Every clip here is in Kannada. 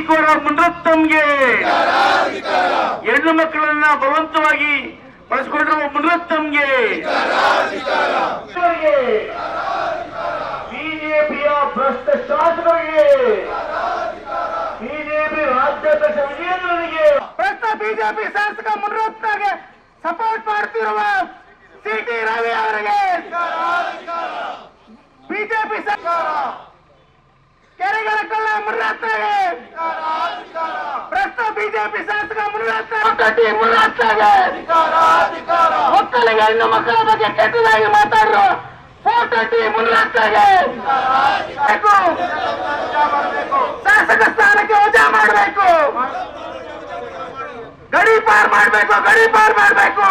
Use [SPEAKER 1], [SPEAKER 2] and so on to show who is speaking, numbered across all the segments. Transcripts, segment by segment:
[SPEAKER 1] ತೀಕೋರ ಮುನರತ್ನಂಗೆ, ಹೆಣ್ಣು ಮಕ್ಕಳನ್ನ ಬಲವಂತವಾಗಿ ಬಳಸಿಕೊಂಡಿರುವ ಮುನರತ್ನಂಗೆ, ಬಿಜೆಪಿಯ ಭ್ರಷ್ಟ ಶಾಸಕರಿಗೆ, ಬಿಜೆಪಿ ರಾಜ್ಯಾಧ್ಯಕ್ಷ ವಿಜಯೇಂದ್ರನಿಗೆ,
[SPEAKER 2] ಭ್ರಷ್ಟ ಬಿಜೆಪಿ ಶಾಸಕ ಮುನರತ್ನಗೆ ಸಪೋರ್ಟ್ ಮಾಡುತ್ತಿರುವ ಸಿಟಿ ರವಿ ಅವರಿಗೆ, ಬಿಜೆಪಿ ಸರ್ಕಾರ ಕೆರೆಗಳ ಕಳ್ಳ ಮುನರತ್ನಗೆ, ಭ್ರಷ್ಟ ಬಿಜೆಪಿ ಶಾಸಕ ಮುನರತ್ನಗೆ, ಮಕ್ಕಳಿಗೆ ಹೆಣ್ಣು ಮಕ್ಕಳ ಬಗ್ಗೆ ಕೆಟ್ಟದಾಗಿ ಮಾತಾಡಲು ಫೋಟೋ ಮುನರತ್ನಗೆ ಶಾಸಕ ಸ್ಥಾನಕ್ಕೆ ವಜಾ ಮಾಡಬೇಕು, ಗಡೀಪಾರ್ ಮಾಡಬೇಕು.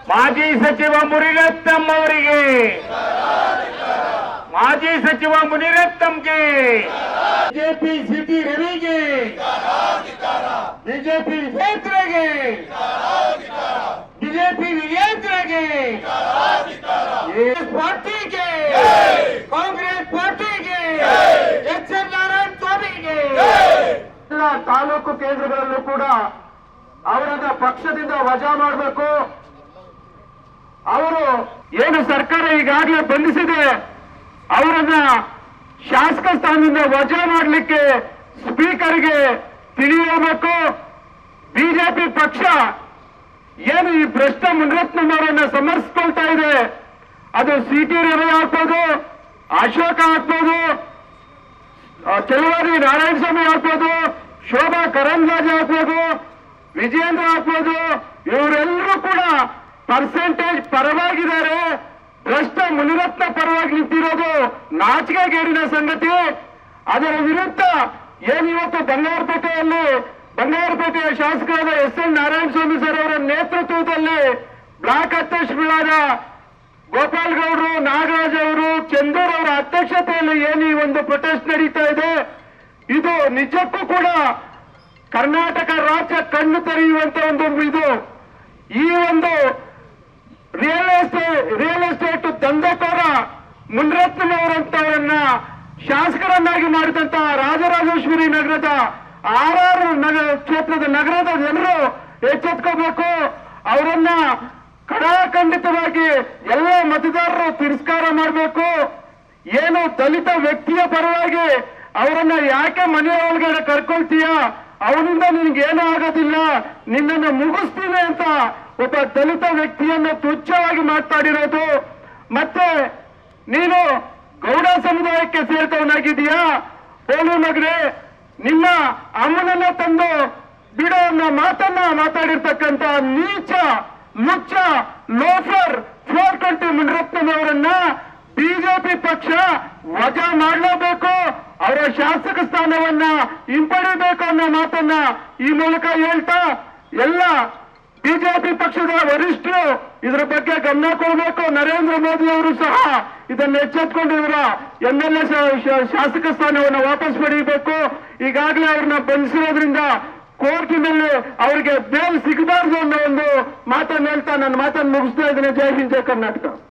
[SPEAKER 1] ಮಾಜಿ ಸಚಿವ ಮುನಿರತ್ನಂ ಅವರಿಗೆ, ಮಾಜಿ ಸಚಿವ ಮುನಿರತ್ನಂಗೆ, ಬಿಜೆಪಿ ಸಿಟಿ ರವಿಗೆ, ಬಿಜೆಪಿ ವಿಜೇಂದ್ರಗೆ, ಬಿಜೆಪಿ ವಿಜೇಂದ್ರಗೆ, ಪಾರ್ಟಿಗೆ, ಕಾಂಗ್ರೆಸ್ ಪಾರ್ಟಿಗೆ, ಎಚ್ ಎನ್ ನಾರಾಯಣ ಸ್ವಾಮಿಗೆ, ಎಲ್ಲ ತಾಲೂಕು ಕೇಂದ್ರಗಳಲ್ಲೂ ಕೂಡ ಅವರನ್ನ ಪಕ್ಷದಿಂದ ವಜಾ ಮಾಡಬೇಕು. ಅವರು ಏನು ಸರ್ಕಾರ ಈಗಾಗಲೇ ಬಂಧಿಸಿದೆ ಅವರನ್ನ ಶಾಸಕ ಸ್ಥಾನದಿಂದ ವಜಾ ಮಾಡಲಿಕ್ಕೆ ಸ್ಪೀಕರ್ಗೆ ತಿಳಿಯಬೇಕು. ಬಿಜೆಪಿ ಪಕ್ಷ ಏನು ಈ ಭ್ರಷ್ಟ ಮುನರತ್ನಂ ಅವರನ್ನ ಸಮರ್ಥಿಸ್ಕೊಳ್ತಾ ಇದೆ, ಅದು ಸಿಟಿ ರವಿ ಆಗ್ಬೋದು, ಅಶೋಕ ಆಗ್ಬೋದು, ಕೆಲವಾರಿ ನಾರಾಯಣಸ್ವಾಮಿ ಆಗ್ಬೋದು, ಶೋಭಾ ಕರಂದ್ಲಾಜೆ ಆಗ್ಬೋದು, ವಿಜಯೇಂದ್ರ ಆಗ್ಬೋದು, ಇವರೆಲ್ಲರೂ ಕೂಡ ಪರ್ಸೆಂಟೇಜ್ ಪರವಾಗಿದ್ದಾರೆ. ಭ್ರಷ್ಟ ಮುನಿರತ್ನ ಪರವಾಗಿ ನಿಂತಿರೋದು ನಾಚಿಕೆಗೇಡಿನ ಸಂಗತಿ. ಅದರ ವಿರುದ್ಧ ಏನಿವತ್ತು ಬಂಗಾರಪೇಟೆಯ ಶಾಸಕರಾದ ಎಸ್ ಎನ್ ನಾರಾಯಣಸ್ವಾಮಿ ಸರ್ ಅವರ ನೇತೃತ್ವದಲ್ಲಿ ಬ್ಲಾಕ್ ಅಧ್ಯಕ್ಷಗಳಾದ ಗೋಪಾಲ್ ಗೌಡರು, ನಾಗರಾಜ್ ಅವರು, ಚಂದೂರ್ ಅವರ ಅಧ್ಯಕ್ಷತೆಯಲ್ಲಿ ಏನು ಈ ಒಂದು ಪ್ರೊಟೆಸ್ಟ್ ನಡೀತಾ ಇದೆ, ಇದು ನಿಜಕ್ಕೂ ಕೂಡ ಕರ್ನಾಟಕ ರಾಜ್ಯ ಕಣ್ಣು ತೆರೆಯುವಂತ ಇದು. ಈ ಒಂದು ರಿಯಲ್ ಎಸ್ಟೇಟ್ ದಂಧೆಕೋರ ಮುನರತ್ನಂ ಅವರಂತವರನ್ನ ಶಾಸಕರನ್ನಾಗಿ ಮಾಡಿದಂತಹ ರಾಜರಾಜೇಶ್ವರಿ ನಗರದ RR ಕ್ಷೇತ್ರದ ನಗರದ ಜನರು ಎಚ್ಚೆತ್ಕೋಬೇಕು. ಅವರನ್ನ ಖಡಾಖಂಡಿತವಾಗಿ ಎಲ್ಲ ಮತದಾರರು ತಿರಸ್ಕಾರ ಮಾಡಬೇಕು. ಏನು ದಲಿತ ವ್ಯಕ್ತಿಯ ಪರವಾಗಿ ಅವರನ್ನ ಯಾಕೆ ಮನೆಯ ಒಳಗಡೆ ಕರ್ಕೊಳ್ತೀಯ, ಅವನಿಂದ ನಿನ್ಗೇನೂ ಆಗೋದಿಲ್ಲ, ನಿನ್ನನ್ನು ಮುಗಿಸ್ತೀನಿ ಅಂತ ಒಬ್ಬ ದಲಿತ ವ್ಯಕ್ತಿಯನ್ನು ತುಚ್ಛವಾಗಿ ಮಾತಾಡಿರೋದು. ಮತ್ತೆ ನೀನು ಗೌಡ ಸಮುದಾಯಕ್ಕೆ ಸೇರಿದವನಾಗಿದೀಯಾ, ಹೋಲು ಮಗನೇ, ನಿನ್ನ ಅಮ್ಮನನ್ನ ತಂದು ಬಿಡೋ ಅನ್ನೋ ಮಾತನ್ನ ಮಾತಾಡಿರ್ತಕ್ಕಂಥ ನೀಚ ಲುಚ್ಚ ಲೋಫರ್ 420 ಮುನರತ್ನಂ ಅವರನ್ನ ಬಿಜೆಪಿ ಪಕ್ಷ ವಜಾ ಮಾಡಲೇಬೇಕು, ಅವರ ಶಾಸಕ ಸ್ಥಾನವನ್ನ ಹಿಂಪಡಿಬೇಕು ಅನ್ನೋ ಮಾತನ್ನ ಈ ಮೂಲಕ ಹೇಳ್ತಾ ಎಲ್ಲ ಬಿಜೆಪಿ ಪಕ್ಷದ ವರಿಷ್ಠರು ಇದರ ಬಗ್ಗೆ ಗಮನ ಕೊಡಬೇಕು. ನರೇಂದ್ರ ಮೋದಿ ಅವರು ಸಹ ಇದನ್ನು ಎಚ್ಚೆತ್ಕೊಂಡಿದ್ರ MLA ಶಾಸಕ ಸ್ಥಾನವನ್ನು ವಾಪಸ್ ಪಡೆಯಬೇಕು. ಈಗಾಗಲೇ ಅವ್ರನ್ನ ಬಂಧಿಸಿರೋದ್ರಿಂದ ಕೋರ್ಟಿನಲ್ಲಿ ಅವರಿಗೆ ಬೇಲ್ ಸಿಗಬಾರ್ದು ಅನ್ನೋ ಒಂದು ಮಾತನ್ನು ಹೇಳ್ತಾ ನನ್ನ ಮಾತನ್ನು ಮುಗಿಸ್ತಾ ಇದ್ದೇನೆ. ಜೈ ಹಿಂದ್, ಜೈ ಕರ್ನಾಟಕ.